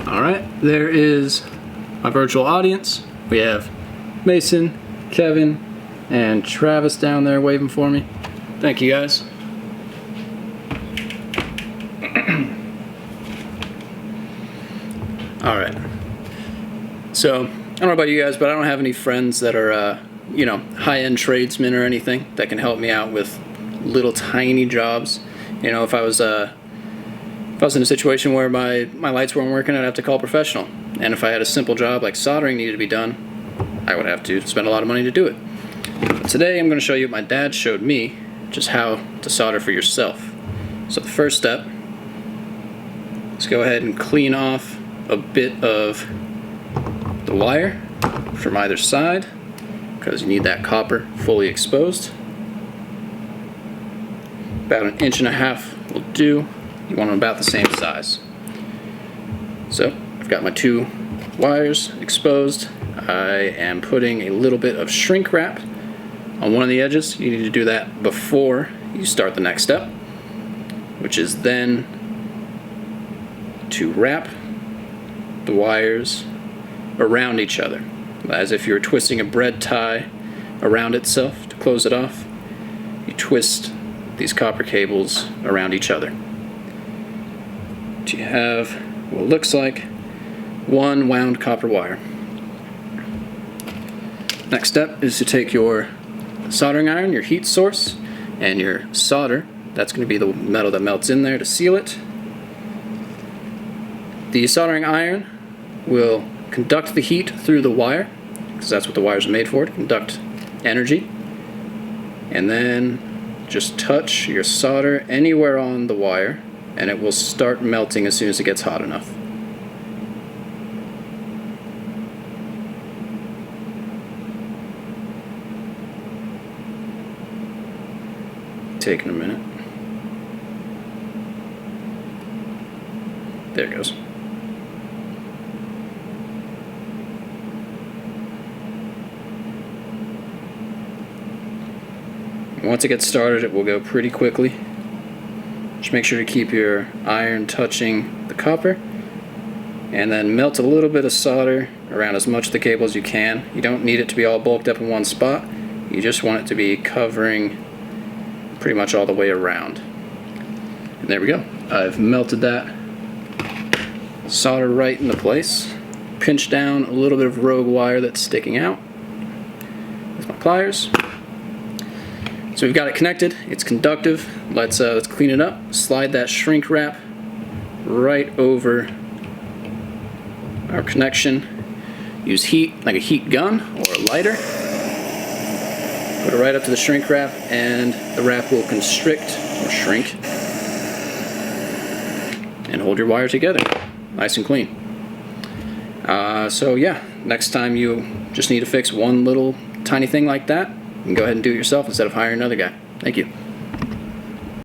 Alright, there is my virtual audience. We have Mason, Kevin, and Travis down there waving for me. Thank you guys. Alright. So, I don't know about you guys, but I don't have any friends that are, high-end tradesmen or anything that can help me out with little tiny jobs. You know, if I was in a situation where my lights weren't working, I'd have to call a professional. And if I had a simple job like soldering needed to be done, I would have to spend a lot of money to do it. But today I'm going to show you what my dad showed me, just how to solder for yourself. So the first step is go ahead and clean off a bit of the wire from either side, because you need that copper fully exposed. About 1.5 inches will do. You want them about the same size. So I've got my 2 wires exposed. I am putting a little bit of shrink wrap on one of the edges. You need to do that before you start the next step, which is then to wrap the wires around each other, as if you were twisting a bread tie around itself to close it off. You twist these copper cables around each other. You have what looks like one wound copper wire. Next step is to take your soldering iron, your heat source, and your solder. That's going to be the metal that melts in there to seal it. The soldering iron will conduct the heat through the wire, because that's what the wires are made for, to conduct energy. And then just touch your solder anywhere on the wire, and it will start melting as soon as it gets hot enough. Taking a minute. There it goes. Once it gets started, it will go pretty quickly. Just make sure to keep your iron touching the copper, and then melt a little bit of solder around as much of the cable as you can. You don't need it to be all bulked up in one spot. You just want it to be covering pretty much all the way around. And there we go. I've melted that solder right into place. Pinch down a little bit of rogue wire that's sticking out with my pliers. So we've got it connected. It's conductive. Let's clean it up. Slide that shrink wrap right over our connection. Use heat, like a heat gun or a lighter. Put it right up to the shrink wrap, and the wrap will constrict or shrink and hold your wire together, nice and clean. So yeah, next time you just need to fix one little tiny thing like that, you can go ahead and do it yourself instead of hiring another guy. Thank you.